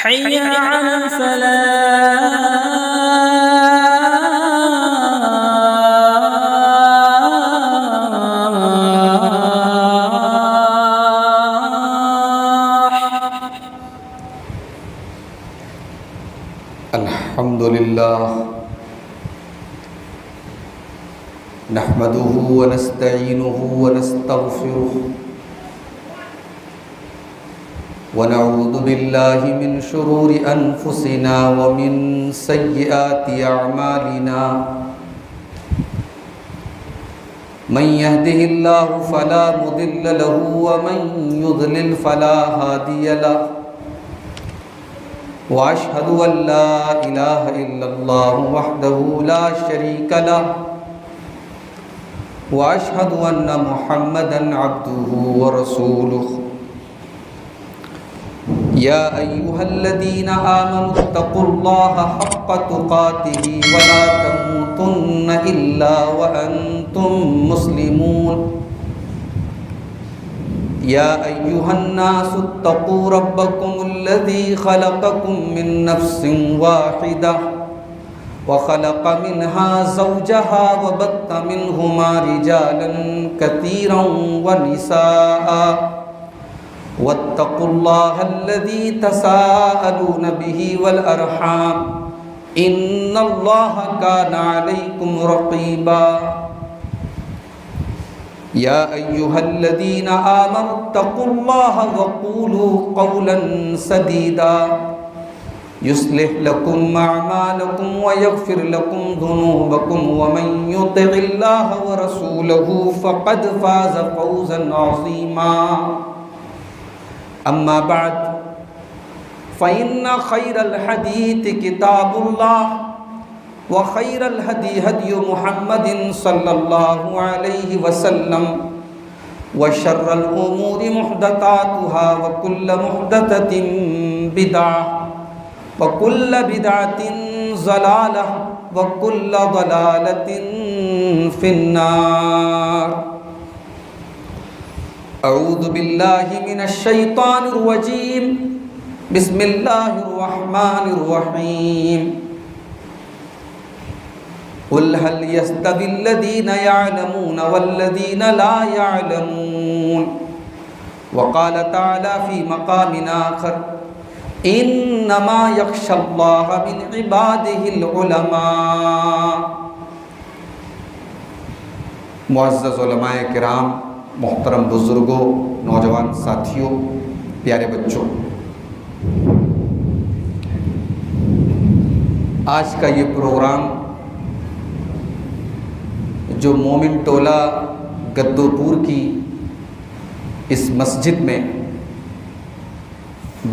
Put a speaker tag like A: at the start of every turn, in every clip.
A: حي على الفلاح.
B: الحمد لله نحمده ونستعينه ونستغفره ونعوذ بالله من شرور أنفسنا ومن سيئات أعمالنا. من يهده الله فلا مضل له ومن يضلل فلا هادي له. وأشهد أن لا إله إلا الله وحده لا شريك له. وأشهد أن محمدًا عبده ورسوله. يا أيها الذين آمنوا اتقوا الله حق تقاته ولا تموتن إلا وأنتم مسلمون. يا أيها الناس اتقوا ربكم الذي خلقكم من نفس واحدة وخلق منها زوجها وبث منهما رجالا كثيرا ونساء. واتقوا الله الذي تساءلون به والأرحام إن الله كان عليكم رقيبا. يا أيها الذين آمنوا اتقوا الله وقولوا قولا سديدا يصلح لكم أعمالكم ويغفر لكم ذنوبكم ومن يطع الله ورسوله فقد فاز فوزا عظيما. أما بعد فإن خير الحديث كتاب الله وخير الهدي هدي محمد صلى الله عليه وسلم وشر الأمور محدثاتها وكل محدثة بدعة وكل بدعة ضلالة وكل ضلالة في النار. أعوذ بالله من الشيطان الرجيم. بسم الله الرحمن الرحيم. قل هل يستوي الذين يعلمون والذين لا يعلمون. وقال تعالى في مقام آخر إنما يخشى الله من عباده العلماء. معزز علماء کرام، محترم بزرگوں، نوجوان ساتھیوں، پیارے بچوں، آج کا یہ پروگرام جو مومن ٹولہ گدوپور کی اس مسجد میں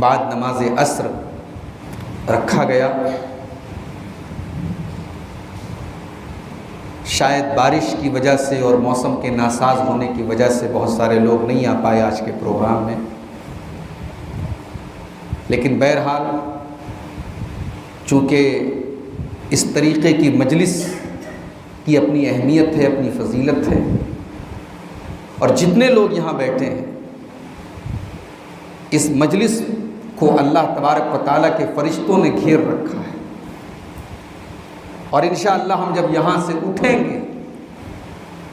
B: بعد نماز عصر رکھا گیا، شاید بارش کی وجہ سے اور موسم کے ناساز ہونے کی وجہ سے بہت سارے لوگ نہیں آ پائے آج کے پروگرام میں، لیکن بہرحال چونکہ اس طریقے کی مجلس کی اپنی اہمیت ہے، اپنی فضیلت ہے، اور جتنے لوگ یہاں بیٹھے ہیں اس مجلس کو اللہ تبارک و تعالیٰ کے فرشتوں نے گھیر رکھا ہے، اور انشاءاللہ ہم جب یہاں سے اٹھیں گے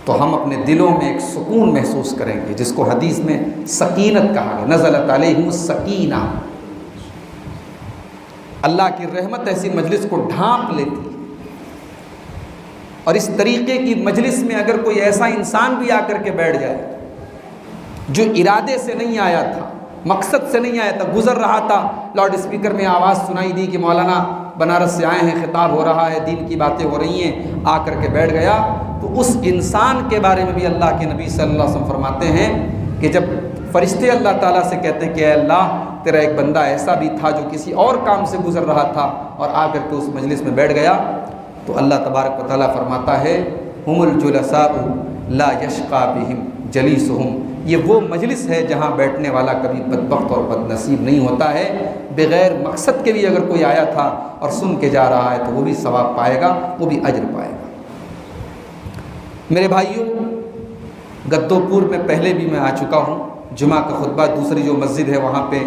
B: تو ہم اپنے دلوں میں ایک سکون محسوس کریں گے، جس کو حدیث میں سکینت کہا گیا، نزلت علیہم السکینہ. اللہ کی رحمت ایسی مجلس کو ڈھانپ لیتی ہے. اور اس طریقے کی مجلس میں اگر کوئی ایسا انسان بھی آ کر کے بیٹھ جائے جو ارادے سے نہیں آیا تھا، مقصد سے نہیں آیا تھا، گزر رہا تھا، لاؤڈ اسپیکر میں آواز سنائی دی کہ مولانا بنارس سے آئے ہیں، خطاب ہو رہا ہے، دین کی باتیں ہو رہی ہیں، آ کر کے بیٹھ گیا، تو اس انسان کے بارے میں بھی اللہ کے نبی صلی اللہ علیہ وسلم فرماتے ہیں کہ جب فرشتے اللہ تعالیٰ سے کہتے ہیں کہ اے اللہ تیرا ایک بندہ ایسا بھی تھا جو کسی اور کام سے گزر رہا تھا اور آ کر کے اس مجلس میں بیٹھ گیا، تو اللہ تبارک و تعالیٰ فرماتا ہے ہم الجلساء لا یشقی بہم جلیسہم. یہ وہ مجلس ہے جہاں بیٹھنے والا کبھی بدبخت اور بد نصیب نہیں ہوتا ہے. بغیر مقصد کے بھی اگر کوئی آیا تھا اور سن کے جا رہا ہے تو وہ بھی ثواب پائے گا، وہ بھی اجر پائے گا. میرے بھائیوں، گدوپور میں پہلے بھی میں آ چکا ہوں. جمعہ کا خطبہ دوسری جو مسجد ہے وہاں پہ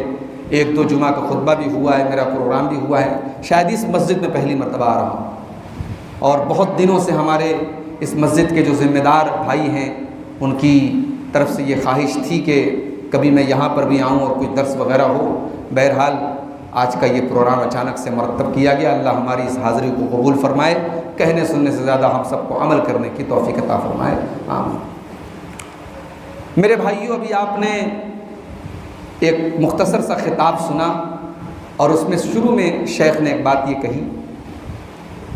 B: ایک دو جمعہ کا خطبہ بھی ہوا ہے، میرا پروگرام بھی ہوا ہے، شاید اس مسجد میں پہلی مرتبہ آ رہا ہوں، اور بہت دنوں سے ہمارے اس مسجد کے جو ذمہ دار بھائی ہیں ان کی طرف سے یہ خواہش تھی کہ کبھی میں یہاں پر بھی آؤں اور کوئی درس وغیرہ ہو۔ بہرحال آج کا یہ پروگرام اچانک سے مرتب کیا گیا۔ اللہ ہماری اس حاضری کو قبول فرمائے، کہنے سننے سے زیادہ ہم سب کو عمل کرنے کی توفیق عطا فرمائے، آمین۔ میرے بھائیوں، ابھی آپ نے ایک مختصر سا خطاب سنا، اور اس میں شروع میں شیخ نے ایک بات یہ کہی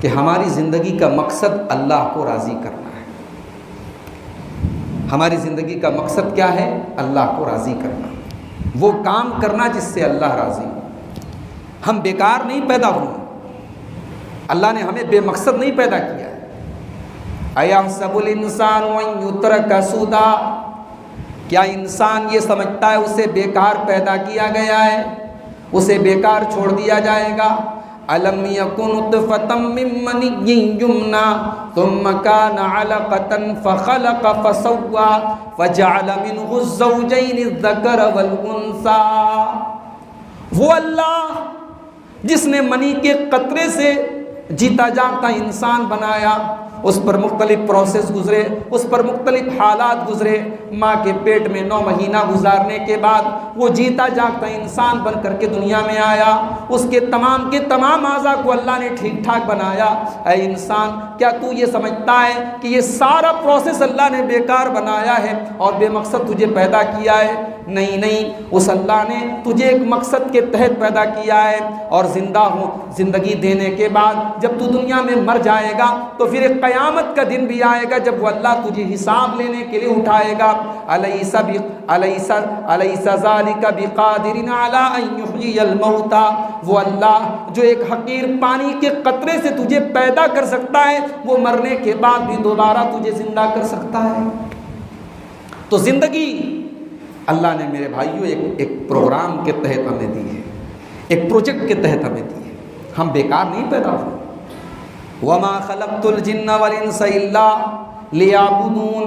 B: کہ ہماری زندگی کا مقصد اللہ کو راضی کرنا ہے۔ ہماری زندگی کا مقصد کیا ہے؟ اللہ کو راضی کرنا، وہ کام کرنا جس سے اللہ راضی ہو۔ ہم بیکار نہیں پیدا ہوئے، اللہ نے ہمیں بے مقصد نہیں پیدا کیا ہے۔ اَيَحْسَبُ الْإِنسَانُ أَن يُتْرَكَ سُدًى، کیا انسان یہ سمجھتا ہے اسے بیکار پیدا کیا گیا ہے، اسے بیکار چھوڑ دیا جائے گا؟ أَلَمْ يَكُنْ نُطْفَةً مِّن مَّنِيٍّ يُمْنَىٰ ثُمَّ كَانَ عَلَقَةً فَخَلَقَ فَسَوَّىٰ فَجَعَلَ مِنْهُ الزَّوْجَيْنِ الذَّكَرَ وَالْأُنثَىٰ، وہ اللہ جس نے منی کے قطرے سے جیتا جاگتا انسان بنایا، اس پر مختلف پروسیس گزرے، اس پر مختلف حالات گزرے، ماں کے پیٹ میں 9 مہینہ گزارنے کے بعد وہ جیتا جاگتا انسان بن کر کے دنیا میں آیا، اس کے تمام اعضاء کو اللہ نے ٹھیک ٹھاک بنایا۔ اے انسان، کیا تو یہ سمجھتا ہے کہ یہ سارا پروسیس اللہ نے بیکار بنایا ہے اور بے مقصد تجھے پیدا کیا ہے؟ نہیں، اس اللہ نے تجھے ایک مقصد کے تحت پیدا کیا ہے، اور زندگی دینے کے بعد جب تو دنیا میں مر جائے گا تو پھر ایک قیامت کا دن بھی آئے گا جب وہ اللہ تجھے حساب لینے کے لیے اٹھائے گا۔ الیس ذالک بقادر علی ان یحیی الموتى، وہ اللہ جو ایک حقیر پانی کے قطرے سے تجھے پیدا کر سکتا ہے، وہ مرنے کے بعد بھی دوبارہ تجھے زندہ کر سکتا ہے۔ تو زندگی اللہ نے میرے بھائیوں ایک پروگرام کے تحت ہمیں دی ہے، ایک پروجیکٹ کے تحت ہمیں دی ہے، ہم بیکار نہیں پیدا ہوئے۔ وَمَا خَلَقْتُ الْجِنَّ وَالْإِنسَ إِلَّا لِيَعْبُدُونَ،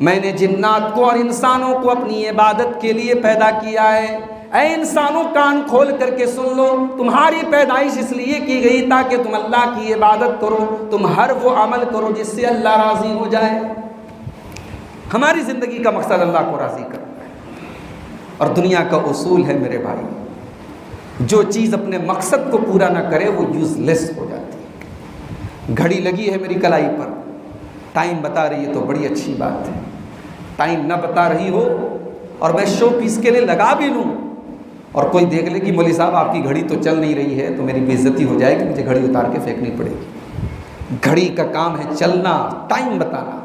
B: میں نے جنات کو اور انسانوں کو اپنی عبادت کے لیے پیدا کیا ہے۔ اے انسانوں، کان کھول کر کے سن لو، تمہاری پیدائش اس لیے کی گئی تاکہ تم اللہ کی عبادت کرو، تم ہر وہ عمل کرو جس سے اللہ راضی ہو جائے۔ ہماری زندگی کا مقصد اللہ کو راضی کرنا ہے، اور دنیا کا اصول ہے میرے بھائی، جو چیز اپنے مقصد کو پورا نہ کرے وہ یوز لیس ہو جاتی ہے۔ گھڑی لگی ہے میری کلائی پر، ٹائم بتا رہی ہے تو بڑی اچھی بات ہے، ٹائم نہ بتا رہی ہو اور میں شو پیس کے لیے لگا بھی لوں اور کوئی دیکھ لے کہ مولوی صاحب آپ کی گھڑی تو چل نہیں رہی ہے، تو میری بے عزتی ہو جائے گی، مجھے گھڑی اتار کے پھینکنی پڑے گی۔ گھڑی کا کام ہے چلنا، ٹائم بتانا،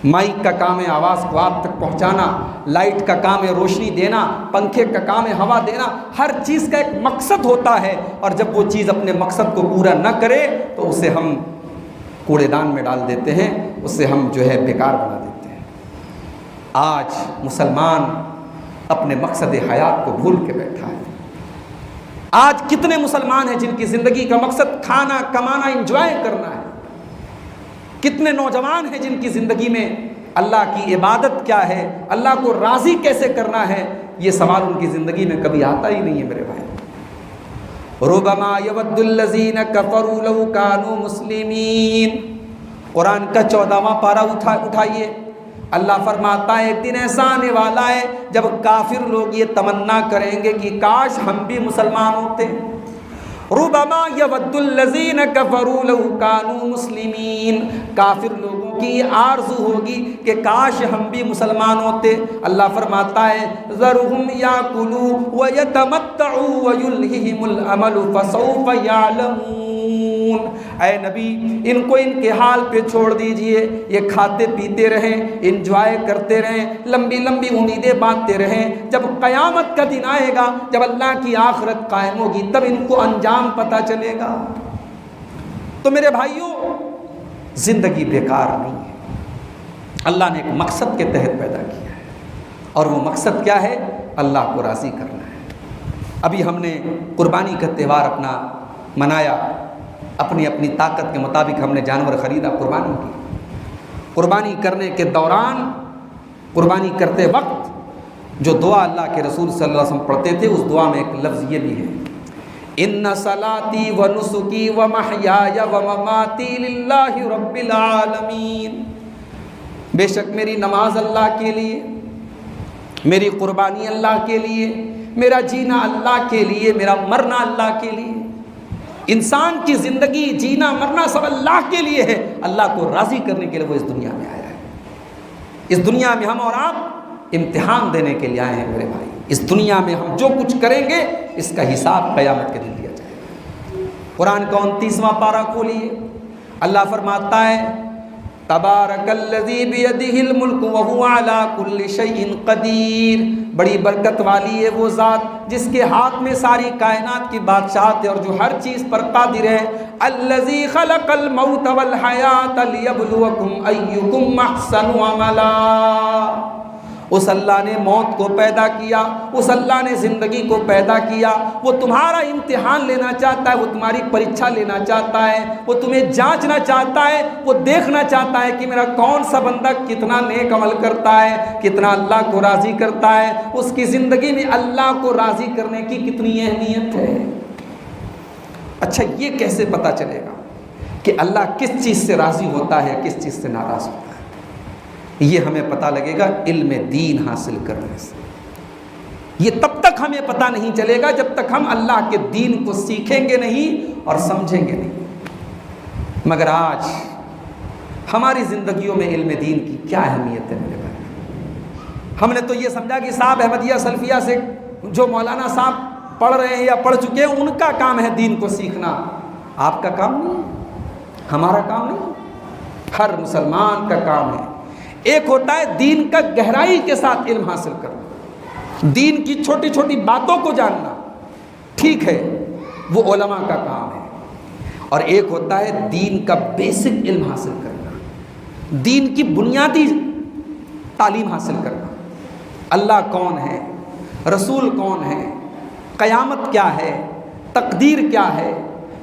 B: مائک کا کام ہے آواز کو آپ تک پہنچانا، لائٹ کا کام ہے روشنی دینا، پنکھے کا کام ہے ہوا دینا۔ ہر چیز کا ایک مقصد ہوتا ہے، اور جب وہ چیز اپنے مقصد کو پورا نہ کرے تو اسے ہم کوڑے دان میں ڈال دیتے ہیں، اسے ہم جو ہے بیکار بنا دیتے ہیں۔ آج مسلمان اپنے مقصد حیات کو بھول کے بیٹھا ہے۔ آج کتنے مسلمان ہیں جن کی زندگی کا مقصد کھانا، کمانا، انجوائے کرنا ہے؟ کتنے نوجوان ہیں جن کی زندگی میں اللہ کی عبادت کیا ہے، اللہ کو راضی کیسے کرنا ہے، یہ سوال ان کی زندگی میں کبھی آتا ہی نہیں ہے میرے بھائی۔ ربما یود الذین کفروا لو کانوا مسلمین، قرآن کا 14واں پارہ اٹھائیے، اللہ فرماتا ہے ایک دن ایسا آنے والا ہے جب کافر لوگ یہ تمنا کریں گے کہ کاش ہم بھی مسلمان ہوتے۔ ربما یود الذین کفروا لو کانوا مسلمین، کافر لوگوں کی یہ آرزو ہوگی کہ کاش ہم بھی مسلمان ہوتے۔ اللہ فرماتا ہے ذرہم یاکلوا ویتمتعوا ویلہہم الامل فسوف یعلمون، اے نبی ان کو ان کے حال پہ چھوڑ دیجئے، یہ کھاتے پیتے رہیں، انجوائے کرتے رہیں، لمبی لمبی امیدیں باندھتے رہیں، جب قیامت کا دن آئے گا، جب اللہ کی آخرت قائم ہوگی، تب ان کو انجام پتہ چلے گا۔ تو میرے بھائیوں، زندگی بیکار نہیں ہے، اللہ نے ایک مقصد کے تحت پیدا کیا ہے، اور وہ مقصد کیا ہے؟ اللہ کو راضی کرنا ہے۔ ابھی ہم نے قربانی کا تہوار اپنا منایا، اپنی اپنی طاقت کے مطابق ہم نے جانور خریدا، قربانی کی۔ قربانی کرنے کے دوران، قربانی کرتے وقت جو دعا اللہ کے رسول صلی اللہ علیہ وسلم پڑھتے تھے اس دعا میں ایک لفظ یہ بھی ہے، ان صلاتی و نسکی و محیای و مماتی للہ رب العالمین، بے شک میری نماز اللہ کے لیے، میری قربانی اللہ کے لیے، میرا جینا اللہ کے لیے، میرا مرنا اللہ کے لیے۔ انسان کی زندگی جینا مرنا سب اللہ کے لیے ہے، اللہ کو راضی کرنے کے لیے وہ اس دنیا میں آیا ہے۔ اس دنیا میں ہم اور آپ امتحان دینے کے لیے آئے ہیں میرے بھائی۔ اس دنیا میں ہم جو کچھ کریں گے اس کا حساب قیامت کے دن دیا جائے گا۔ قرآن کا 29واں پارہ کھولیے، اللہ فرماتا ہے تبارک الذی بیدہ الملک وہو علی کل شیء قدیر، بڑی برکت والی ہے وہ ذات جس کے ہاتھ میں ساری کائنات کی بادشاہت ہے اور جو ہر چیز پر قادر ہے۔ الذی خلق الموت والحیات لیبلوکم ایکم احسن عملا، اس اللہ نے موت کو پیدا کیا، اس اللہ نے زندگی کو پیدا کیا، وہ تمہارا امتحان لینا چاہتا ہے، وہ تمہاری پریچھا لینا چاہتا ہے، وہ تمہیں جانچنا چاہتا ہے، وہ دیکھنا چاہتا ہے کہ میرا کون سا بندہ کتنا نیک عمل کرتا ہے، کتنا اللہ کو راضی کرتا ہے، اس کی زندگی میں اللہ کو راضی کرنے کی کتنی اہمیت ہے۔ اچھا یہ کیسے پتہ چلے گا کہ اللہ کس چیز سے راضی ہوتا ہے، کس چیز سے ناراض ہوتا ہے؟ یہ ہمیں پتہ لگے گا علم دین حاصل کرنے سے۔ یہ تب تک ہمیں پتہ نہیں چلے گا جب تک ہم اللہ کے دین کو سیکھیں گے نہیں اور سمجھیں گے نہیں۔ مگر آج ہماری زندگیوں میں علم دین کی کیا اہمیت ہے میرے بھائی؟ ہم نے تو یہ سمجھا کہ صاحب احمدیہ سلفیہ سے جو مولانا صاحب پڑھ رہے ہیں یا پڑھ چکے ہیں ان کا کام ہے دین کو سیکھنا، آپ کا کام نہیں، ہمارا کام نہیں، ہر مسلمان کا کام ہے۔ ایک ہوتا ہے دین کا گہرائی کے ساتھ علم حاصل کرنا، دین کی چھوٹی چھوٹی باتوں کو جاننا، ٹھیک ہے وہ علماء کا کام ہے، اور ایک ہوتا ہے دین کا بیسک علم حاصل کرنا، دین کی بنیادی تعلیم حاصل کرنا۔ اللہ کون ہے، رسول کون ہے، قیامت کیا ہے، تقدیر کیا ہے،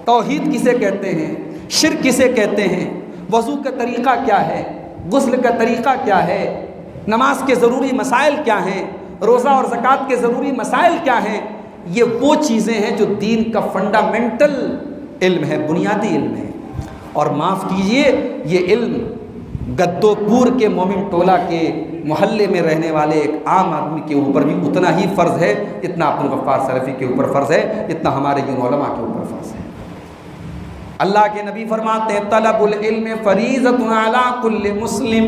B: توحید کسے کہتے ہیں، شرک کسے کہتے ہیں، وضو کا طریقہ کیا ہے، غسل کا طریقہ کیا ہے، نماز کے ضروری مسائل کیا ہیں، روزہ اور زکوٰۃ کے ضروری مسائل کیا ہیں، یہ وہ چیزیں ہیں جو دین کا فنڈامنٹل علم ہے، بنیادی علم ہے۔ اور معاف کیجئے یہ علم گدو پور کے مومن ٹولہ کے محلے میں رہنے والے ایک عام آدمی کے اوپر بھی اتنا ہی فرض ہے جتنا عبدالغفار سلفی کے اوپر فرض ہے، جتنا ہمارے ان علماء کے اوپر فرض ہے۔ اللہ کے نبی فرماتے ہیں طلب العلم فریضۃ علی کل مسلم،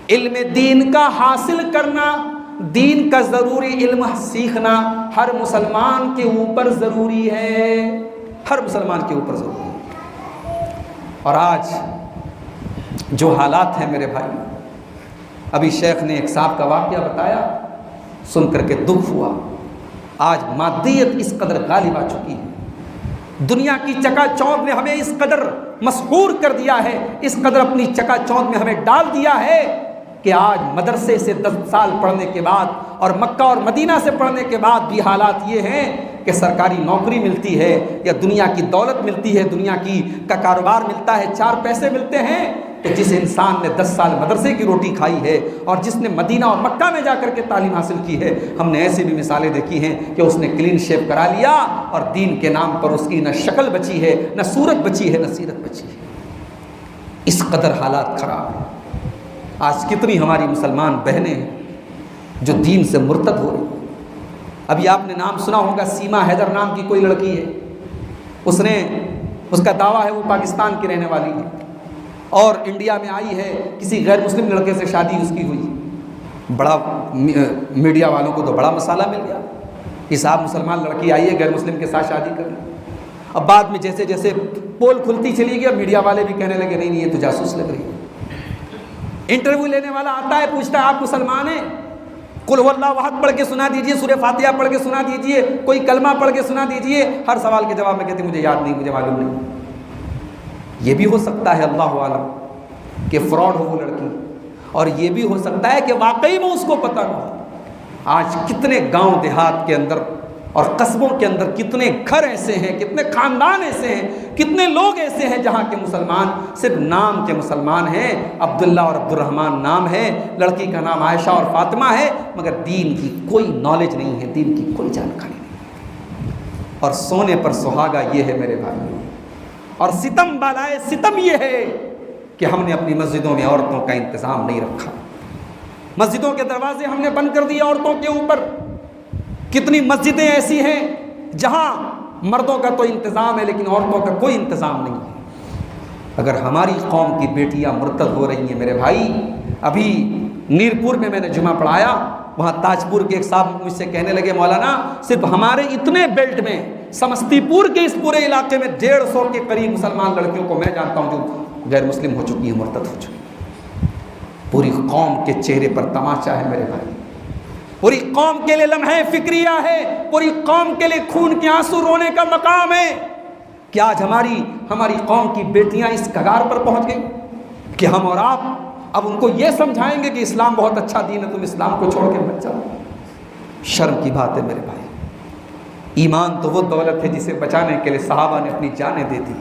B: علم دین کا حاصل کرنا، دین کا ضروری علم سیکھنا ہر مسلمان کے اوپر ضروری ہے، ہر مسلمان کے اوپر ضروری ہے۔ اور آج جو حالات ہیں میرے بھائی، ابھی شیخ نے ایک صاحب کا واقعہ بتایا، سن کر کے دکھ ہوا۔ آج مادیت اس قدر غالب آ چکی ہے، دنیا کی چکا چوند نے ہمیں اس قدر مسحور کر دیا ہے، اس قدر اپنی چکا چوند میں ہمیں ڈال دیا ہے کہ آج مدرسے سے 10 سال پڑھنے کے بعد اور مکہ اور مدینہ سے پڑھنے کے بعد بھی حالات یہ ہیں کہ سرکاری نوکری ملتی ہے یا دنیا کی دولت ملتی ہے، دنیا کا کاروبار ملتا ہے، 4 پیسے ملتے ہیں، تو جس انسان نے 10 سال مدرسے کی روٹی کھائی ہے اور جس نے مدینہ اور مکہ میں جا کر کے تعلیم حاصل کی ہے، ہم نے ایسی بھی مثالیں دیکھی ہیں کہ اس نے کلین شیپ کرا لیا اور دین کے نام پر اس کی نہ شکل بچی ہے، نہ صورت بچی ہے، نہ سیرت بچی ہے۔ اس قدر حالات خراب ہیں۔ آج کتنی ہماری مسلمان بہنیں ہیں جو دین سے مرتد ہو رہی ہیں۔ ابھی آپ نے نام سنا ہوگا، سیما حیدر نام کی کوئی لڑکی ہے، اس کا دعویٰ ہے وہ پاکستان کی رہنے والی ہے اور انڈیا میں آئی ہے، کسی غیر مسلم لڑکے سے شادی اس کی ہوئی، بڑا میڈیا والوں کو تو بڑا مسئلہ مل گیا کہ صاحب مسلمان لڑکی آئی ہے غیر مسلم کے ساتھ شادی کر لی۔ اب بعد میں جیسے جیسے پول کھلتی چلی گئی، میڈیا والے بھی کہنے لگے نہیں یہ تو جاسوس لگ رہی ہے۔ انٹرویو لینے والا آتا ہے، پوچھتا ہے آپ مسلمان ہیں؟ قل هو اللہ احد پڑھ کے سنا دیجئے، سورہ فاتحہ پڑھ کے سنا دیجئے، کوئی کلمہ پڑھ کے سنا دیجئے۔ ہر سوال کے جواب میں کہتے ہیں مجھے یاد نہیں، مجھے معلوم نہیں۔ یہ بھی ہو سکتا ہے اللہ عالم کہ فراڈ ہو وہ لڑکی، اور یہ بھی ہو سکتا ہے کہ واقعی میں اس کو پتہ نہ ہو۔ آج کتنے گاؤں دیہات کے اندر اور قصبوں کے اندر کتنے گھر ایسے ہیں، کتنے خاندان ایسے ہیں، کتنے لوگ ایسے ہیں جہاں کے مسلمان صرف نام کے مسلمان ہیں، عبداللہ اور عبد الرحمن نام ہے، لڑکی کا نام عائشہ اور فاطمہ ہے، مگر دین کی کوئی نالج نہیں ہے، دین کی کوئی جانکاری نہیں۔ اور سونے پر سہاگا یہ ہے میرے بھائیوں، اور ستم بالائے ستم یہ ہے کہ ہم نے اپنی مسجدوں میں عورتوں کا انتظام نہیں رکھا، مسجدوں کے دروازے ہم نے بند کر دیے عورتوں کے اوپر۔ کتنی مسجدیں ایسی ہیں جہاں مردوں کا تو انتظام ہے لیکن عورتوں کا کوئی انتظام نہیں ہے۔ اگر ہماری قوم کی بیٹیاں مرتد ہو رہی ہیں میرے بھائی، ابھی نیرپور میں میں نے جمعہ پڑھایا، وہاں تاج پور کے ایک صاحب مجھ سے کہنے لگے مولانا صرف ہمارے اتنے بیلٹ میں سمستی پور کے اس پورے علاقے میں 150 کے قریب مسلمان لڑکیوں کو میں جانتا ہوں جو غیر مسلم ہو چکی ہیں، مرتد ہو چکی ہیں۔ پوری قوم کے چہرے پر تماشا ہے میرے بھائی، پوری قوم کے لیے لمحہ فکریہ ہے، پوری قوم کے لیے خون کے آنسو رونے کا مقام ہے کہ آج ہماری قوم کی بیٹیاں اس کگار پر پہنچ گئی کہ ہم اور آپ اب ان کو یہ سمجھائیں گے کہ اسلام بہت اچھا دین ہے، تم اسلام کو چھوڑ کے مت جاؤ۔ شرم کی بات ہے میرے بھائی۔ ایمان تو وہ دولت ہے جسے بچانے کے لیے صحابہ نے اپنی جانیں دے دی،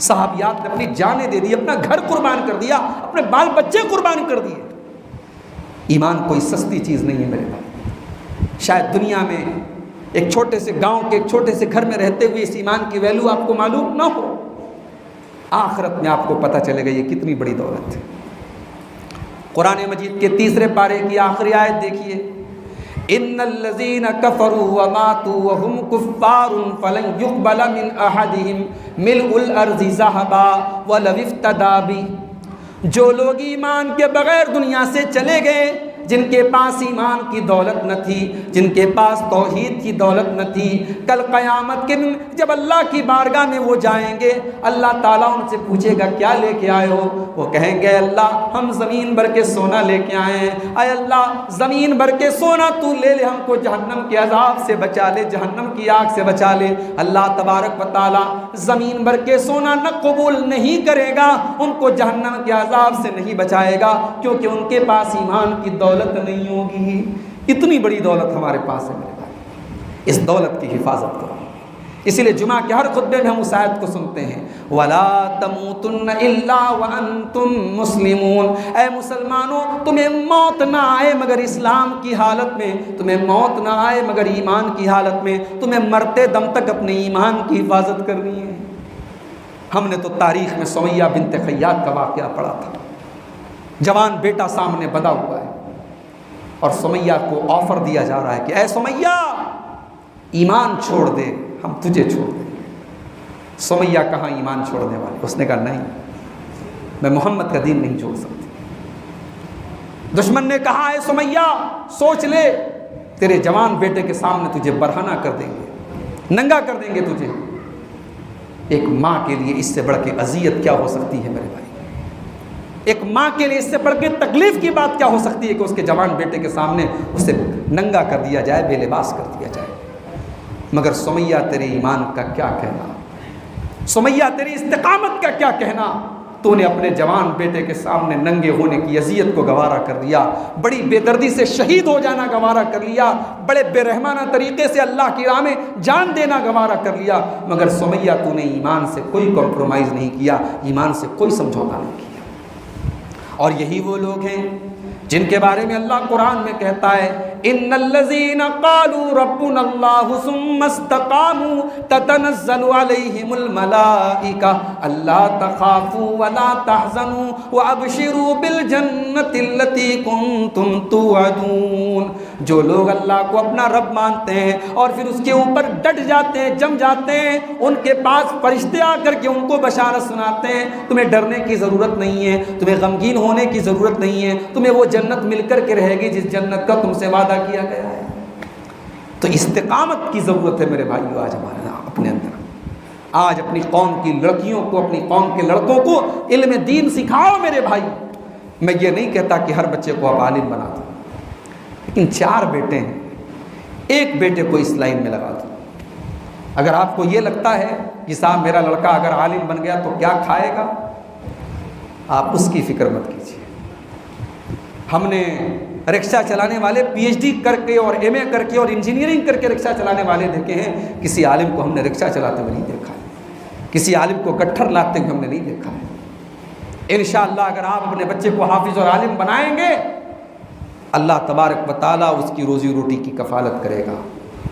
B: صحابیات نے اپنی جانیں دے دی، اپنا گھر قربان کر دیا، اپنے بال بچے قربان کر دیے۔ ایمان کوئی سستی چیز نہیں ہے میرے بھائی۔ شاید دنیا میں ایک چھوٹے سے گاؤں کے ایک چھوٹے سے گھر میں رہتے ہوئے اس ایمان کی ویلیو آپ کو معلوم نہ ہو، آخرت میں آپ کو پتہ چلے گا یہ کتنی بڑی دولت ہے۔ قرآن مجید کے 3 پارے کی آخری آیت دیکھیے، ان الذین کفروا وماتوا وهم کفار فلن يقبل من احدهم ملء الارض ذهبا ولو افتدى به۔ جو لوگ ایمان کے بغیر دنیا سے چلے گئے، جن کے پاس ایمان کی دولت نہ تھی، جن کے پاس توحید کی دولت نہ تھی، کل قیامت کے دن جب اللہ کی بارگاہ میں وہ جائیں گے، اللہ تعالیٰ ان سے پوچھے گا کیا لے کے آئے ہو؟ وہ کہیں گے اللہ ہم زمین بھر کے سونا لے کے آئے ہیں۔ اے اللہ زمین بھر کے سونا تو لے لے، ہم کو جہنم کے عذاب سے بچا لے، جہنم کی آگ سے بچا لے۔ اللہ تبارک و تعالیٰ زمین بھر کے سونا نہ قبول نہیں کرے گا، ان کو جہنم کے عذاب سے نہیں بچائے گا، کیونکہ ان کے پاس ایمان کی دولت نہیں ہوگی۔ اتنی بڑی دولت ہمارے پاس ہے میرے بھائی، اس دولت کی حفاظت کرو۔ اسی لیے جمعہ کے ہر خطبے میں ہم اس آیت کو سنتے ہیں، وَلَا تَمُوتُنَّ إِلَّا وَأَنْتُمْ مُسْلِمُونَ۔ اے مسلمانوں تمہیں موت نہ آئے مگر اسلام کی حالت میں، تمہیں موت نہ آئے مگر ایمان کی حالت میں، تمہیں مرتے دم تک اپنے ایمان کی حفاظت کرنی ہے۔ ہم نے تو تاریخ میں سمیہ بنت خیاط کا واقعہ پڑھا تھا، جوان بیٹا سامنے بندھا ہوا ہے اور سمیہ کو آفر دیا جا رہا ہے کہ اے سمیہ ایمان چھوڑ دے، ہم تجھے چھوڑ دیں۔ سمیہ کہاں ایمان چھوڑنے والے، اس نے کہا نہیں میں محمد کا دین نہیں چھوڑ سکتی۔ دشمن نے کہا اے سمیہ سوچ لے، تیرے جوان بیٹے کے سامنے تجھے برہنہ کر دیں گے، ننگا کر دیں گے تجھے۔ ایک ماں کے لیے اس سے بڑھ کے اذیت کیا ہو سکتی ہے میرے بھائی؟ ایک ماں کے لیے اس سے بڑھ کے تکلیف کی بات کیا ہو سکتی ہے کہ اس کے جوان بیٹے کے سامنے اسے ننگا کر دیا جائے، بے لباس کر دیا جائے۔ مگر سمیہ تیرے ایمان کا کیا کہنا، سمیہ تیری استقامت کا کیا کہنا؟ تو نے اپنے جوان بیٹے کے سامنے ننگے ہونے کی اذیت کو گوارا کر لیا، بڑی بے دردی سے شہید ہو جانا گوارا کر لیا، بڑے بے رحمانہ طریقے سے اللہ کی راہ میں جان دینا گوارا کر لیا، مگر سمیہ تو نے ایمان سے کوئی کمپرومائز نہیں کیا، ایمان سے کوئی سمجھوتا نہیں کیا۔ اور یہی وہ لوگ ہیں جن کے بارے میں اللہ قرآن میں کہتا ہے ان الذین قالوا ربنا اللہ ثم استقاموا تتنزل علیہم الملائکہ الا تخافوا ولا تحزنوا وابشروا بالجنۃ التی کنتم توعدون۔ جو لوگ اللہ کو اپنا رب مانتے ہیں اور پھر اس کے اوپر ڈٹ جاتے ہیں، جم جاتے ہیں، ان کے پاس فرشتے آ کر کے ان کو بشارت سناتے ہیں تمہیں ڈرنے کی ضرورت نہیں ہے، تمہیں غمگین ہونے کی ضرورت نہیں ہے، تمہیں وہ جنت مل کر کے رہے گی جس جنت کا تم سے وعدہ کیا گیا ہے۔ تو استقامت کی ضرورت ہے میرے بھائیو آج ہمارے اپنے اندر۔ آج اپنی قوم کی لڑکیوں کو، اپنی قوم کے لڑکوں کو علم دین سکھاؤ میرے بھائی۔ میں یہ نہیں کہتا کہ ہر بچے کو آپ عالم بنا دو، لیکن 4 بیٹے ہیں، ایک بیٹے کو اس لائن میں لگا دو۔ اگر آپ کو یہ لگتا ہے کہ صاحب میرا لڑکا اگر عالم بن گیا تو کیا کھائے گا، آپ اس کی فکر مت کیجیے۔ ہم نے رکشہ چلانے والے پی ایچ ڈی کر کے اور ایم اے کر کے اور انجینئرنگ کر کے رکشہ چلانے والے دیکھے ہیں، کسی عالم کو ہم نے رکشہ چلاتے ہوئے نہیں دیکھا ہے، کسی عالم کو گٹھر لاتے ہوئے ہم نے نہیں دیکھا ہے۔ انشاءاللہ اگر آپ اپنے بچے کو حافظ اور عالم بنائیں گے، اللہ تبارک و تعالیٰ اس کی روزی روٹی کی کفالت کرے گا،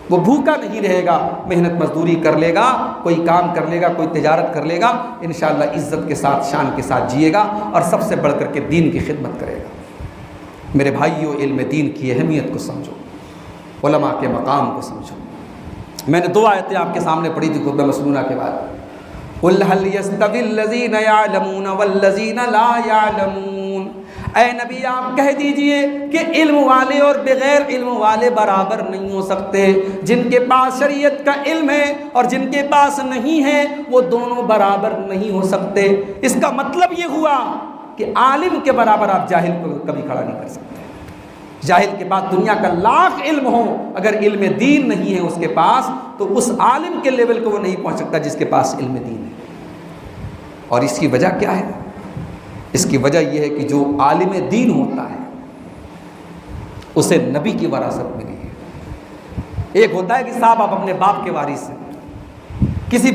B: وہ بھوکا نہیں رہے گا، محنت مزدوری کر لے گا، کوئی کام کر لے گا، کوئی تجارت کر لے گا، انشاءاللہ عزت کے ساتھ شان کے ساتھ جیے گا، اور سب سے بڑھ کر کے دین کی خدمت کرے گا۔ میرے بھائیو، علم دین کی اہمیت کو سمجھو، علماء کے مقام کو سمجھو۔ میں نے 2 آیتیں آپ کے سامنے پڑھی تھی خطبہ مسنونہ کے بعد۔ قُلْ هَلْ يَسْتَوِي الَّذِينَ يَعْلَمُونَ وَالَّذِينَ لَا يَعْلَمُونَ، اے نبی آپ کہہ دیجئے کہ علم والے اور بغیر علم والے برابر نہیں ہو سکتے، جن کے پاس شریعت کا علم ہے اور جن کے پاس نہیں ہے وہ دونوں برابر نہیں ہو سکتے۔ اس کا مطلب یہ ہوا کہ عالم کے برابر آپ جاہل کو کبھی کھڑا نہیں کر سکتے۔ جاہل کے پاس دنیا کا لاکھ علم ہو، اگر علم دین نہیں ہے اس کے پاس، تو اس عالم کے لیول کو وہ نہیں پہنچ سکتا جس کے پاس علم دین ہے۔ اور اس کی وجہ کیا ہے؟ اس کی وجہ یہ ہے کہ جو عالم دین ہوتا ہے اسے نبی کی وراثت ملی ہے۔ ایک ہوتا ہے کہ صاحب آپ اپنے باپ کے وارث ہیں، کسی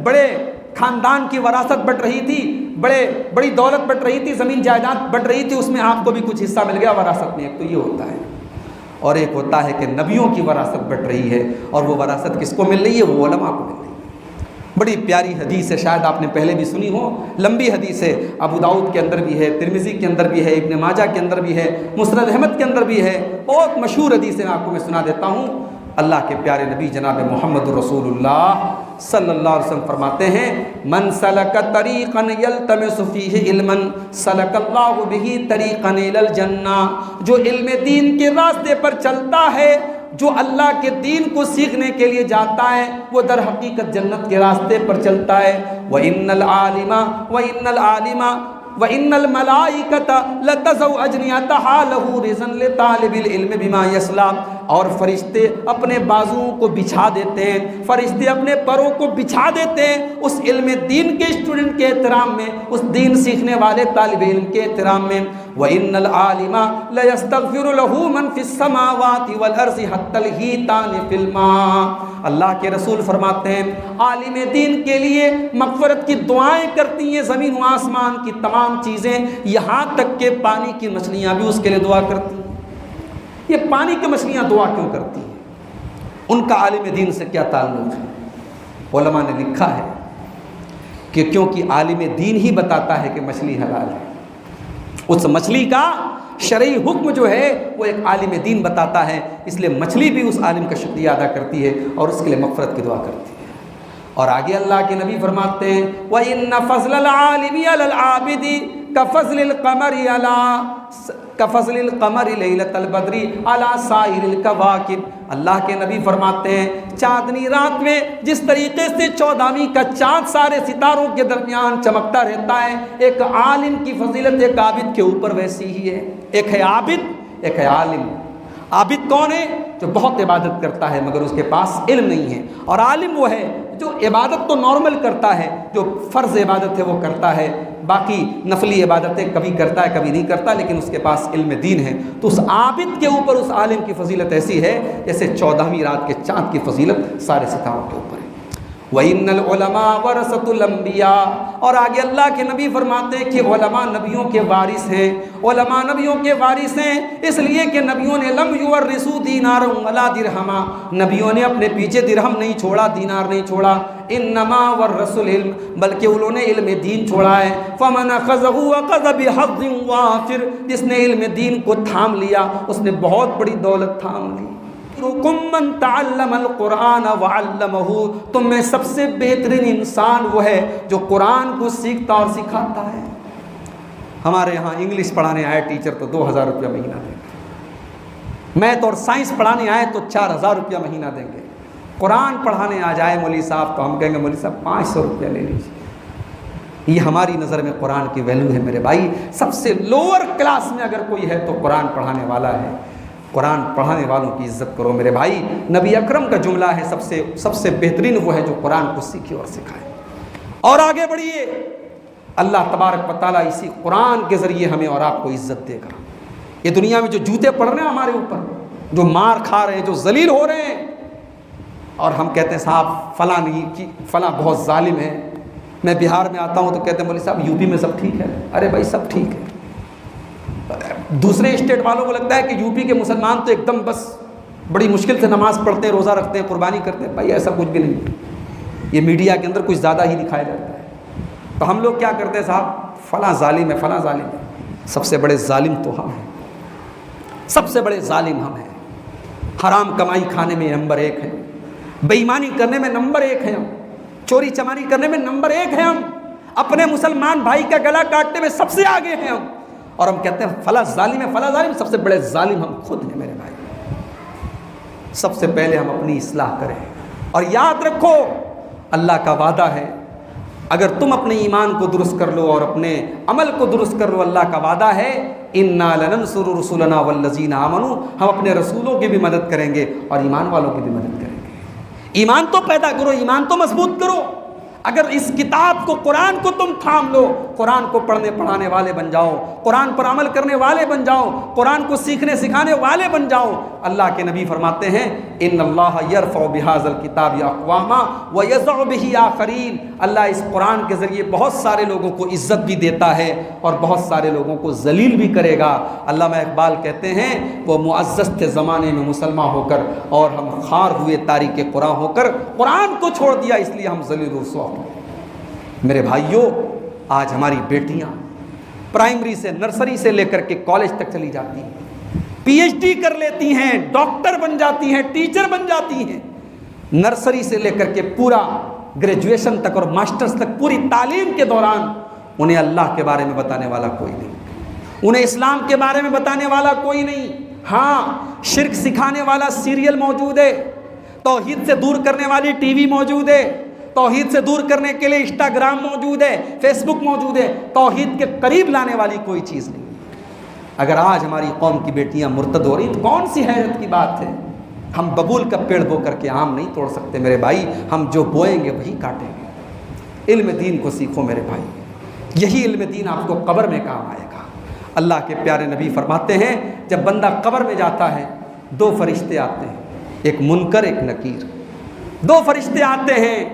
B: بڑے خاندان کی وراثت بٹ رہی تھی، بڑی دولت بٹ رہی تھی، زمین جائیداد بٹ رہی تھی، اس میں آپ کو بھی کچھ حصہ مل گیا وراثت میں، ایک تو یہ ہوتا ہے۔ اور ایک ہوتا ہے کہ نبیوں کی وراثت بٹ رہی ہے، اور وہ وراثت کس کو مل رہی ہے؟ وہ علماء کو مل رہی ہے۔ بڑی پیاری حدیث ہے، شاید آپ نے پہلے بھی سنی ہو، لمبی حدیث ہے، ابو داؤد کے اندر بھی ہے، ترمذی کے اندر بھی ہے، ابن ماجہ کے اندر بھی ہے، مسند احمد کے اندر بھی ہے، بہت مشہور حدیث ہے، آپ کو میں سنا دیتا ہوں۔ اللہ کے پیارے نبی جناب محمد رسول اللہ صلی اللہ علیہ وسلم فرماتے ہیں، من سلک طریقا یلتمس فیہ علما سلک اللہ بہ طریقا الی الجنہ، جو علم دین کے راستے پر چلتا ہے، جو اللہ کے دین کو سیکھنے کے لیے جاتا ہے، وہ در حقیقت جنت کے راستے پر چلتا ہے۔ وَإِنَّ الْعَالِمَ وَإِنَّ الْمَلَائِكَةَ لَتَضَعُ أَجْنِحَتَهَا لَهُ رِزْقًا لِطَالِبِ الْعِلْمِ بِمَا يَسْلَمُ، اور فرشتے اپنے بازوؤں کو بچھا دیتے ہیں، فرشتے اپنے پروں کو بچھا دیتے ہیں اس علم دین کے اسٹوڈنٹ کے احترام میں، اس دین سیکھنے والے طالب علم کے احترام میں۔ وَإِنَّ الْعَالِمَ لَيَسْتَغْفِرُ لَهُ مَنْ فِي السَّمَاوَاتِ وَالْأَرْضِ حَتَّى الْحِيتَانِ فِي الْمَاءِ، اللہ کے رسول فرماتے ہیں عالم دین کے لیے مغفرت کی دعائیں کرتی ہیں زمین و آسمان کی تمام چیزیں، یہاں تک کہ پانی کی مچھلیاں بھی اس کے لیے دعا کرتی ہیں۔ یہ پانی کی مچھلیاں دعا کیوں کرتی ہیں؟ ان کا عالم دین سے کیا تعلق ہے؟ علماء نے لکھا ہے کہ کیونکہ عالم دین ہی بتاتا ہے کہ مچھلی حلال ہے، اس مچھلی کا شرعی حکم جو ہے وہ ایک عالم دین بتاتا ہے، اس لیے مچھلی بھی اس عالم کا شکریہ ادا کرتی ہے اور اس کے لیے مغفرت کی دعا کرتی ہے۔ اور آگے اللہ کے نبی فرماتے ہیں وَإِنَّ فَضْلَ الْعَالِمِ عَلَى الْعَابِدِ كَفَضْلِ الْقَمَرِ لَيْلَةَ الْبَدْرِ عَلَى سَائِرِ الْكَوَاكِبِ، اللہ کے نبی فرماتے ہیں چاندنی رات میں جس طریقے سے 14ویں کا چاند سارے ستاروں کے درمیان چمکتا رہتا ہے، ایک عالم کی فضیلت ایک عابد کے اوپر ویسی ہی ہے۔ ایک ہے عابد، ایک ہے عالم۔ عابد کون ہے؟ جو بہت عبادت کرتا ہے مگر اس کے پاس علم نہیں ہے، اور عالم وہ ہے جو عبادت تو نارمل کرتا ہے، جو فرض عبادت ہے وہ کرتا ہے، باقی نفلی عبادتیں کبھی کرتا ہے کبھی نہیں کرتا، لیکن اس کے پاس علم دین ہے۔ تو اس عابد کے اوپر اس عالم کی فضیلت ایسی ہے جیسے 14ویں رات کے چاند کی فضیلت سارے ستاروں کے اوپر ہے۔ وَإِنَّ الْعُلَمَاءَ وَرَثَةُ الْأَنْبِيَاءِ، اور آگے اللہ کے نبی فرماتے ہیں کہ علماء نبیوں کے وارث ہیں، علماء نبیوں کے وارث ہیں اس لیے کہ نبیوں نے لم یورثوا دینارا ولا درہما، نبیوں نے اپنے پیچھے درہم نہیں چھوڑا، دینار نہیں چھوڑا، انما ورثوا العلم، بلکہ انہوں نے علم دین چھوڑا ہے۔ فمن اخذه اخذ بحظ وافر، جس نے علم دین کو تھام لیا اس نے بہت بڑی دولت تھام لی۔ من تعلم القرآن وعلمہ، تم میں سب سے بہترین انسان وہ ہے جو قرآن کو سیکھتا اور سکھاتا ہے۔ ہمارے یہاں انگلش پڑھانے آئے ٹیچر تو 2000 روپیہ مہینہ دیں گے، میتھ اور سائنس پڑھانے آئے تو 4000 روپیہ مہینہ دیں گے، قرآن پڑھانے آ جائے مولوی صاحب تو ہم کہیں گے مولوی صاحب 500 روپیہ لے لیجیے۔ یہ ہماری نظر میں قرآن کی ویلیو ہے میرے بھائی۔ سب سے لوور کلاس میں اگر کوئی ہے تو قرآن پڑھانے والا ہے۔ قرآن پڑھانے والوں کی عزت کرو میرے بھائی۔ نبی اکرم کا جملہ ہے سب سے بہترین وہ ہے جو قرآن کو سیکھے اور سکھائے۔ اور آگے بڑھیے، اللہ تبارک و تعالیٰ اسی قرآن کے ذریعے ہمیں اور آپ کو عزت دے گا۔ یہ دنیا میں جو جوتے پڑ رہے ہیں ہمارے اوپر، جو مار کھا رہے ہیں، جو ذلیل ہو رہے ہیں، اور ہم کہتے ہیں صاحب فلاں نہیں، فلاں بہت ظالم ہے. میں بہار میں آتا ہوں تو کہتے ہیں مولوی صاحب یو پی میں سب ٹھیک ہے. ارے بھائی سب ٹھیک ہے. دوسرے اسٹیٹ والوں کو لگتا ہے کہ یو پی کے مسلمان تو ایک دم بس بڑی مشکل سے نماز پڑھتے ہیں، روزہ رکھتے ہیں، قربانی کرتے ہیں. بھائی ایسا کچھ بھی نہیں، یہ میڈیا کے اندر کچھ زیادہ ہی دکھایا جاتا ہے. تو ہم لوگ کیا کرتے ہیں صاحب فلاں ظالم ہے، فلاں ظالم ہے. سب سے بڑے ظالم تو ہم ہیں، سب سے بڑے ظالم ہم ہیں. حرام کمائی کھانے میں نمبر 1 ہے، بے ایمانی کرنے میں نمبر 1 ہے ہم، چوری چماری کرنے میں نمبر 1 ہے ہم، اپنے مسلمان بھائی کا گلا کاٹنے میں سب سے آگے ہیں ہم. اور ہم کہتے ہیں فلاں ظالم ہے، فلاں ظالم. سب سے بڑے ظالم ہم خود ہیں میرے بھائی. سب سے پہلے ہم اپنی اصلاح کریں. اور یاد رکھو اللہ کا وعدہ ہے، اگر تم اپنے ایمان کو درست کر لو اور اپنے عمل کو درست کر لو، اللہ کا وعدہ ہے انا لننصر رسلنا والذین آمنوا، ہم اپنے رسولوں کی بھی مدد کریں گے اور ایمان والوں کی بھی مدد کریں گے. ایمان تو پیدا کرو، ایمان تو مضبوط کرو. اگر اس کتاب کو، قرآن کو تم تھام لو، قرآن کو پڑھنے پڑھانے والے بن جاؤ، قرآن پر عمل کرنے والے بن جاؤ، قرآن کو سیکھنے سکھانے والے بن جاؤ. اللہ کے نبی فرماتے ہیں ان اللہ یرفع بہذا الکتاب اقواما ویضع بہ آخرین. اللہ اس قرآن کے ذریعے بہت سارے لوگوں کو عزت بھی دیتا ہے اور بہت سارے لوگوں کو ذلیل بھی کرے گا. علامہ اقبال کہتے ہیں وہ معزز تھے زمانے میں مسلمان ہو کر، اور ہم خار ہوئے تاریک قرآن ہو کر قرآن کو چھوڑ دیا، اس لیے ہم ذلیل و رسوا. میرے بھائیوں، آج ہماری بیٹیاں پرائمری سے، نرسری سے لے کر کے کالج تک چلی جاتی ہیں، پی ایچ ڈی کر لیتی ہیں، ڈاکٹر بن جاتی ہیں، ٹیچر بن جاتی ہیں. نرسری سے لے کر کے پورا گریجویشن تک اور ماسٹرز تک پوری تعلیم کے دوران انہیں اللہ کے بارے میں بتانے والا کوئی نہیں، انہیں اسلام کے بارے میں بتانے والا کوئی نہیں. ہاں شرک سکھانے والا سیریل موجود ہے، توحید سے دور کرنے والی ٹی وی موجود ہے، توحید سے دور کرنے کے لیے انسٹاگرام موجود ہے، فیس بک موجود ہے. توحید کے قریب لانے والی کوئی چیز نہیں. اگر آج ہماری قوم کی بیٹیاں مرتد ہو رہی تو کون سی حیرت کی بات ہے. ہم ببول کا پیڑ بو کر کے آم نہیں توڑ سکتے میرے بھائی، ہم جو بوئیں گے وہی کاٹیں گے. علم دین کو سیکھو میرے بھائی، یہی علم دین آپ کو قبر میں کام آئے گا. اللہ کے پیارے نبی فرماتے ہیں جب بندہ قبر میں جاتا ہے 2 فرشتے آتے ہیں، ایک منکر ایک نکیر. 2 فرشتے آتے ہیں،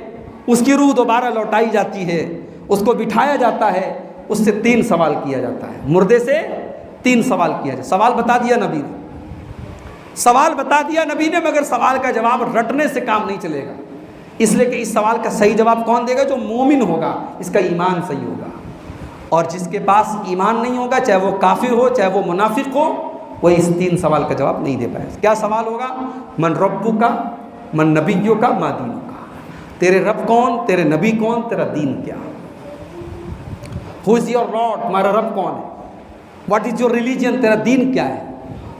B: اس کی روح دوبارہ لوٹائی جاتی ہے، اس کو بٹھایا جاتا ہے، اس سے 3 سوال کیا جاتا ہے. مردے سے 3 سوال کیا جاتا ہے. سوال بتا دیا نبی نے، سوال بتا دیا نبی نے، مگر سوال کا جواب رٹنے سے کام نہیں چلے گا. اس لیے کہ اس سوال کا صحیح جواب کون دے گا؟ جو مومن ہوگا، اس کا ایمان صحیح ہوگا. اور جس کے پاس ایمان نہیں ہوگا، چاہے وہ کافر ہو چاہے وہ منافق ہو، وہ اس 3 سوال کا جواب نہیں دے پائے. کیا سوال ہوگا؟ من ربک کا، من نبیک کا، ما دینک. تیرے رب کون، تیرے نبی کون، تیرا دین کیا؟ ہو از یور لارڈ، تمہارا رب کون ہے؟ واٹ از یور ریلیجن، تیرا دین کیا ہے؟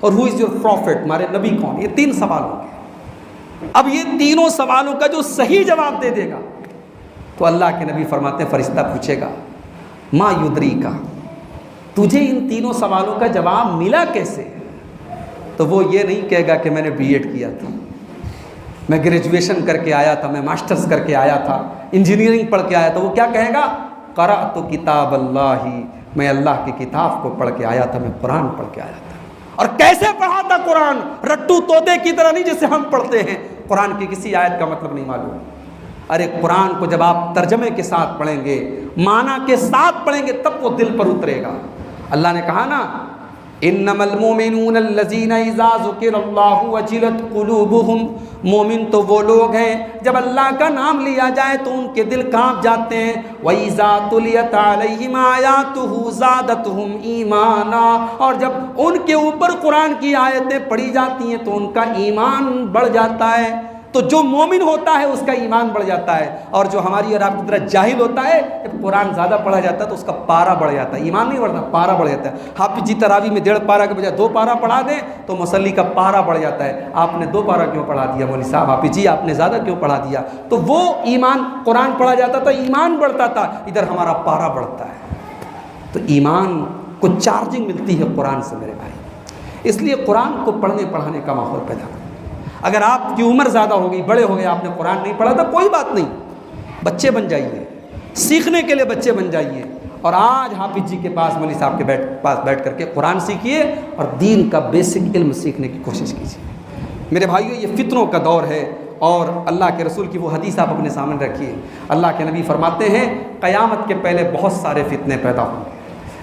B: اور ہو از یور پروفٹ، تمہارے نبی کون؟ یہ 3 سوال ہوں گے. اب یہ تینوں سوالوں کا جو صحیح جواب دے دے گا تو اللہ کے نبی فرماتے ہیں فرشتہ پوچھے گا ما یدریکا، تجھے ان تینوں سوالوں کا جواب ملا کیسے؟ تو وہ یہ نہیں کہے گا کہ میں نے بی ایڈ کیا تھا، میں گریجویشن کر کے آیا تھا، میں ماسٹرز کر کے آیا تھا، انجینئرنگ پڑھ کے آیا تھا. وہ کیا کہے گا؟ قرأت کتاب اللہ، میں اللہ کی کتاب کو پڑھ کے آیا تھا، میں قرآن پڑھ کے آیا تھا. اور کیسے پڑھا تھا قرآن؟ رٹو طوطے کی طرح نہیں جیسے ہم پڑھتے ہیں. قرآن کی کسی آیت کا مطلب نہیں معلوم. ارے قرآن کو جب آپ ترجمے کے ساتھ پڑھیں گے، معنی کے ساتھ پڑھیں گے، تب وہ دل پر اترے گا. اللہ نے کہا نا انما المؤمنون الذین اذا ذکر اللہ وجلت قلوبہم، مومن تو وہ لوگ ہیں جب اللہ کا نام لیا جائے تو ان کے دل کانپ جاتے ہیں. وَإِذَا تُلِيَتْ عَلَيْهِمْ آيَاتُهُ زَادَتْهُمْ ایمانا، اور جب ان کے اوپر قرآن کی آیتیں پڑھی جاتی ہیں تو ان کا ایمان بڑھ جاتا ہے. تو جو مومن ہوتا ہے اس کا ایمان بڑھ جاتا ہے، اور جو ہماری اور آپ کی طرح جاہل ہوتا ہے، جب قرآن زیادہ پڑھا جاتا ہے تو اس کا پارا بڑھ جاتا ہے. ایمان نہیں بڑھتا، پارا بڑھ جاتا ہے. حافظ جی تراویح میں 1.5 پارا کے بجائے 2 پارا پڑھا دیں تو مصلی کا پارا بڑھ جاتا ہے. آپ نے 2 پارا کیوں پڑھا دیا مولوی صاحب؟ حافظ جی آپ نے زیادہ کیوں پڑھا دیا؟ تو وہ ایمان، قرآن پڑھا جاتا تھا ایمان بڑھتا تھا، ادھر ہمارا پارا بڑھتا ہے. تو ایمان کو چارجنگ ملتی ہے قرآن سے میرے بھائی. اس لیے قرآن کو پڑھنے پڑھانے کا ماحول پیدا کریں. اگر آپ کی عمر زیادہ ہو گئی، بڑے ہو گئے، آپ نے قرآن نہیں پڑھا تھا، کوئی بات نہیں، بچے بن جائیے، سیکھنے کے لیے بچے بن جائیے. اور آج حافظ جی کے پاس مولوی صاحب کے پاس بیٹھ کر کے قرآن سیکھیے اور دین کا بیسک علم سیکھنے کی کوشش کیجیے۔ میرے بھائیو، یہ فتنوں کا دور ہے، اور اللہ کے رسول کی وہ حدیث آپ اپنے سامنے رکھیے۔ اللہ کے نبی فرماتے ہیں قیامت کے پہلے بہت سارے فتنے پیدا ہوں گے،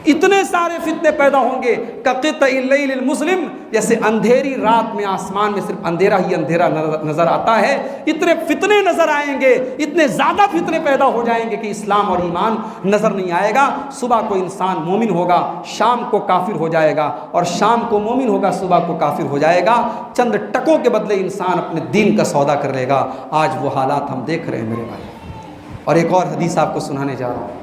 B: اتنے سارے فتنے پیدا ہوں گے کقطع اللیل المظلم، جیسے اندھیری رات میں آسمان میں صرف اندھیرا ہی اندھیرا نظر آتا ہے، اتنے فتنے نظر آئیں گے، اتنے زیادہ فتنے پیدا ہو جائیں گے کہ اسلام اور ایمان نظر نہیں آئے گا۔ صبح کو انسان مومن ہوگا، شام کو کافر ہو جائے گا، اور شام کو مومن ہوگا، صبح کو کافر ہو جائے گا۔ چند ٹکوں کے بدلے انسان اپنے دین کا سودا کر لے گا۔ آج وہ حالات ہم دیکھ رہے ہیں میرے بھائی۔ اور ایک اور حدیث آپ کو سنانے جا رہا ہوں،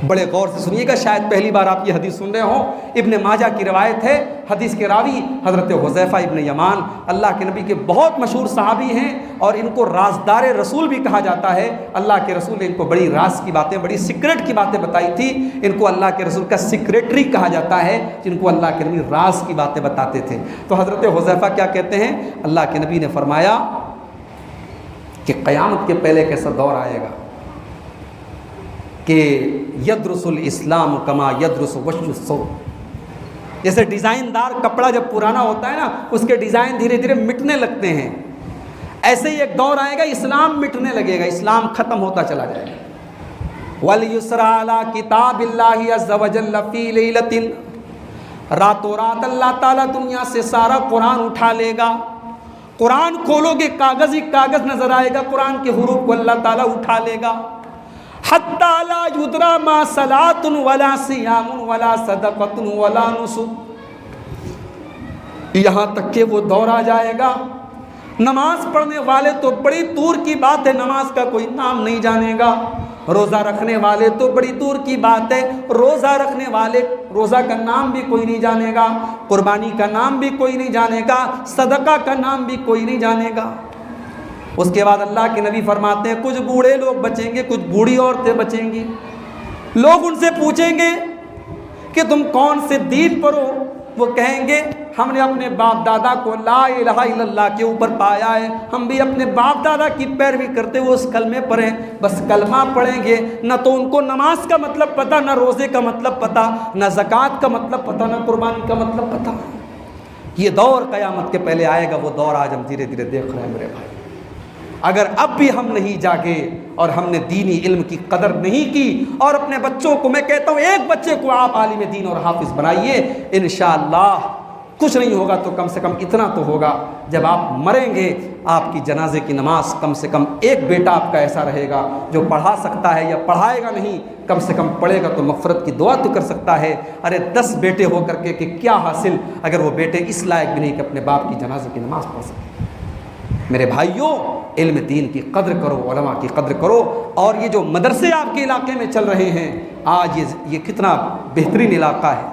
B: بڑے غور سے سنیے گا، شاید پہلی بار آپ یہ حدیث سن رہے ہوں۔ ابن ماجہ کی روایت ہے، حدیث کے راوی حضرت حذیفہ ابن یمان اللہ کے نبی کے بہت مشہور صحابی ہیں، اور ان کو رازدار رسول بھی کہا جاتا ہے۔ اللہ کے رسول نے ان کو بڑی راز کی باتیں، بڑی سیکرٹ کی باتیں بتائی تھی۔ ان کو اللہ کے رسول کا سیکریٹری کہا جاتا ہے، جن کو اللہ کے نبی راز کی باتیں بتاتے تھے۔ تو حضرت حذیفہ کیا کہتے ہیں؟ اللہ کے نبی نے فرمایا کہ قیامت کے پہلے کیسا دور آئے گا کہ یدرس الاسلام کما یدرس وش الثوب، جیسے ڈیزائن دار کپڑا جب پرانا ہوتا ہے نا، اس کے ڈیزائن دھیرے دھیرے مٹنے لگتے ہیں، ایسے ہی ایک دور آئے گا اسلام مٹنے لگے گا، اسلام ختم ہوتا چلا جائے گا۔ وَلْيُسْرَ عَلَىٰ کِتَابِ اللَّهِ عَزَّ وَجَلَّ فِي لَيْلَةٍ، راتوں رات اللہ تعالیٰ دنیا سے سارا قرآن اٹھا لے گا۔ قرآن کھولو گے کاغذ ہی کاغذ نظر آئے گا، قرآن کے حروف کو اللہ تعالیٰ اٹھا لے گا۔ حتی لا یدری ما صلاۃ ولا صیام ولا صدقۃ ولا نسک، یہاں تک کہ وہ دور آ جائے گا نماز پڑھنے والے تو بڑی دور کی بات ہے، نماز کا کوئی نام نہیں جانے گا، روزہ رکھنے والے تو بڑی دور کی بات ہے، روزہ رکھنے والے روزہ کا نام بھی کوئی نہیں جانے گا، قربانی کا نام بھی کوئی نہیں جانے گا، صدقہ کا نام بھی کوئی نہیں جانے گا۔ اس کے بعد اللہ کے نبی فرماتے ہیں کچھ بوڑھے لوگ بچیں گے، کچھ بوڑھی عورتیں بچیں گی۔ لوگ ان سے پوچھیں گے کہ تم کون سے دین پر ہو؟ وہ کہیں گے ہم نے اپنے باپ دادا کو لا الہ الا اللہ کے اوپر پایا ہے، ہم بھی اپنے باپ دادا کی پیروی کرتے ہوئے اس کلمے پر ہیں، بس کلمہ پڑھیں گے، نہ تو ان کو نماز کا مطلب پتہ، نہ روزے کا مطلب پتہ، نہ زکوٰۃ کا مطلب پتہ، نہ قربانی کا مطلب پتہ۔ یہ دور قیامت کے پہلے آئے گا، وہ دور آج ہم دھیرے دھیرے دیکھ رہے ہیں میرے بھائی۔ اگر اب بھی ہم نہیں جاگے اور ہم نے دینی علم کی قدر نہیں کی، اور اپنے بچوں کو، میں کہتا ہوں ایک بچے کو آپ عالم دین اور حافظ بنائیے، انشاءاللہ کچھ نہیں ہوگا تو کم سے کم اتنا تو ہوگا، جب آپ مریں گے آپ کی جنازے کی نماز کم سے کم ایک بیٹا آپ کا ایسا رہے گا جو پڑھا سکتا ہے، یا پڑھائے گا نہیں کم سے کم پڑھے گا تو مغفرت کی دعا تو کر سکتا ہے۔ ارے 10 بیٹے ہو کر کے کہ کیا حاصل اگر وہ بیٹے اس لائق بھی نہیں کہ اپنے باپ کی جنازے کی نماز پڑھ سکے۔ میرے بھائیوں، علم دین کی قدر کرو، علماء کی قدر کرو، اور یہ جو مدرسے آپ کے علاقے میں چل رہے ہیں آج، یہ کتنا بہترین علاقہ ہے،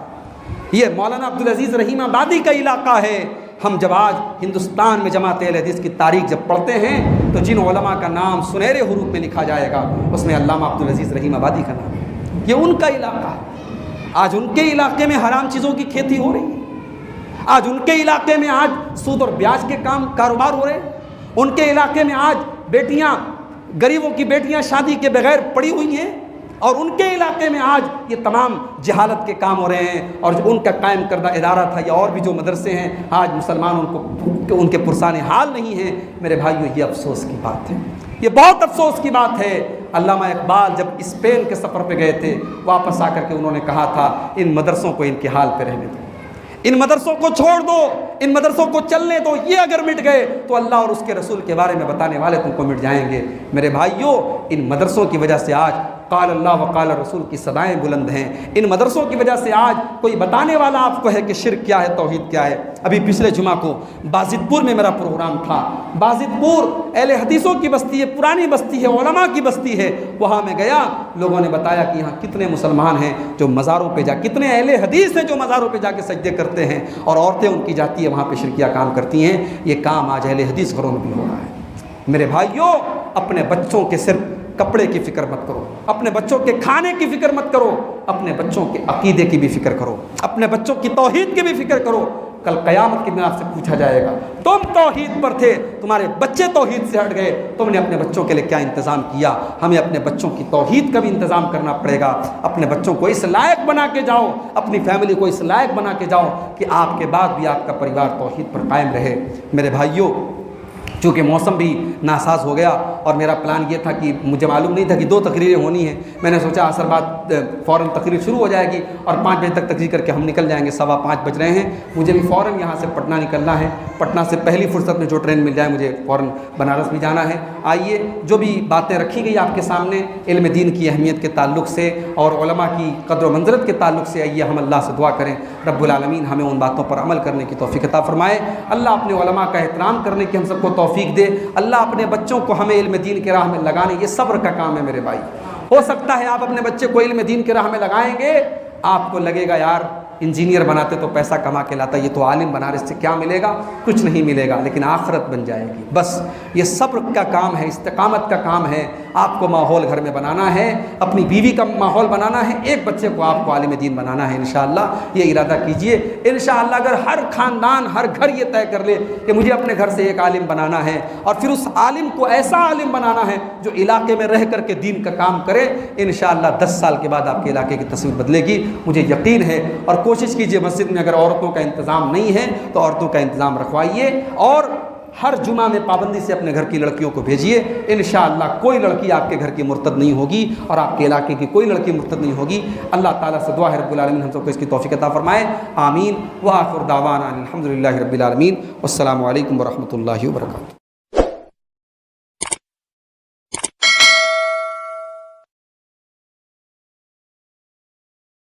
B: یہ مولانا عبدالعزیز رحیم آبادی کا علاقہ ہے۔ ہم جب آج ہندوستان میں جماعت اہل حدیث کی تاریخ جب پڑھتے ہیں تو جن علماء کا نام سنہرے حروف میں لکھا جائے گا اس میں علامہ عبدالعزیز رحیم آبادی کا نام ہے، یہ ان کا علاقہ ہے۔ آج ان کے علاقے میں حرام چیزوں کی کھیتی ہو رہی ہے، آج ان کے علاقے میں آج سود اور بیاج کے کاروبار ہو رہے ہیں، ان کے علاقے میں آج بیٹیاں، غریبوں کی بیٹیاں شادی کے بغیر پڑی ہوئی ہیں، اور ان کے علاقے میں آج یہ تمام جہالت کے کام ہو رہے ہیں، اور جو ان کا قائم کردہ ادارہ تھا یا اور بھی جو مدرسے ہیں آج مسلمان ان کے پرسان حال نہیں ہیں۔ میرے بھائیو، یہ افسوس کی بات ہے، یہ بہت افسوس کی بات ہے۔ علامہ اقبال جب اسپین کے سفر پہ گئے تھے، واپس آ کر کے انہوں نے کہا تھا ان مدرسوں کو ان کے حال پہ رہنے دو، ان مدرسوں کو چھوڑ دو، ان مدرسوں کو چلنے دو، یہ اگر مٹ گئے تو اللہ اور اس کے رسول کے بارے میں بتانے والے تم کو مٹ جائیں گے۔ میرے بھائیوں، ان مدرسوں کی وجہ سے آج قال اللہ وقال رسول کی صدائیں بلند ہیں، ان مدرسوں کی وجہ سے آج کوئی بتانے والا آپ کو ہے کہ شرک کیا ہے، توحید کیا ہے۔ ابھی پچھلے جمعہ کو بازد پور میں میرا پروگرام تھا، بازد پور اہل حدیثوں کی بستی ہے، پرانی بستی ہے، علماء کی بستی ہے، وہاں میں گیا، لوگوں نے بتایا کہ یہاں کتنے مسلمان ہیں جو مزاروں پہ کتنے اہل حدیث ہیں جو مزاروں پہ جا کے سجدے کرتے ہیں، اور عورتیں ان کی جاتی ہے وہاں پہ شرکیہ کام کرتی ہیں۔ یہ کام آج اہل حدیث گھروں میں بھی ہو رہا ہے۔ میرے بھائیوں، اپنے بچوں کے صرف کپڑے کی فکر مت کرو، اپنے بچوں کے کھانے کی فکر مت کرو، اپنے بچوں کے عقیدے کی بھی فکر کرو، اپنے بچوں کی توحید کی بھی فکر کرو۔ کل قیامت کے دن آپ سے پوچھا جائے گا تم توحید پر تھے، تمہارے بچے توحید سے ہٹ گئے، تم نے اپنے بچوں کے لیے کیا انتظام کیا؟ ہمیں اپنے بچوں کی توحید کا بھی انتظام کرنا پڑے گا۔ اپنے بچوں کو اس لائق بنا کے جاؤ، اپنی فیملی کو اس لائق بنا کے جاؤ کہ آپ کے بعد بھی آپ کا پریوار توحید پر قائم رہے۔ میرے بھائیوں، چونکہ موسم بھی ناساز ہو گیا اور میرا پلان یہ تھا کہ مجھے معلوم نہیں تھا کہ 2 تقریریں ہونی ہیں، میں نے سوچا عصر بعد فوراً تقریر شروع ہو جائے گی اور 5 بجے تک تقریر کر کے ہم نکل جائیں گے، 5:15 بج رہے ہیں، مجھے بھی فوراً یہاں سے پٹنہ نکلنا ہے، پٹنہ سے پہلی فرصت میں جو ٹرین مل جائے مجھے فوراً بنارس بھی جانا ہے۔ آئیے جو بھی باتیں رکھی گئی آپ کے سامنے علم دین کی اہمیت کے تعلق سے اور علماء کی قدر و منزلت کے تعلق سے، آئیے ہم اللہ سے دعا کریں رب العالمین ہمیں ان باتوں پر عمل کرنے کی توفیق عطا فرمائے۔ اللہ اپنے علماء کا احترام کرنے کی ہم سب کو توفیق دے۔ اللہ اپنے بچوں کو ہمیں علم دین کی راہ میں لگانے، یہ صبر کا کام ہے میرے بھائی۔ ہو سکتا ہے آپ اپنے بچے کو علم دین کی راہ میں لگائیں گے، آپ کو لگے گا یار انجینئر بناتے تو پیسہ کما کے لاتا، یہ تو عالم بنا رہے، اس سے کیا ملے گا؟ کچھ نہیں ملے گا، لیکن آخرت بن جائے گی۔ بس یہ صبر کا کام ہے، استقامت کا کام ہے۔ آپ کو ماحول گھر میں بنانا ہے، اپنی بیوی کا ماحول بنانا ہے، ایک بچے کو آپ کو عالم دین بنانا ہے انشاءاللہ۔ یہ ارادہ کیجئے انشاءاللہ۔ اگر ہر خاندان، ہر گھر یہ طے کر لے کہ مجھے اپنے گھر سے ایک عالم بنانا ہے اور پھر اس عالم کو ایسا عالم بنانا ہے جو علاقے میں رہ کر کے دین کا کام کرے، انشاءاللہ 10 سال کے بعد آپ کے علاقے کی تصویر بدلے گی، مجھے یقین ہے۔ اور کوشش کیجئے مسجد میں اگر عورتوں کا انتظام نہیں ہے تو عورتوں کا انتظام رکھوائیے، اور ہر جمعہ میں پابندی سے اپنے گھر کی لڑکیوں کو بھیجیے۔ انشاءاللہ کوئی لڑکی آپ کے گھر کی مرتد نہیں ہوگی اور آپ کے علاقے کی کوئی لڑکی مرتد نہیں ہوگی۔ اللہ تعالیٰ سے دعا ہے رب العالمین ہم سب کو اس کی توفیق عطا فرمائے، آمین۔ وآخر دعوانا الحمدللہ رب العالمین، والسلام علیکم ورحمۃ اللہ وبرکاتہ۔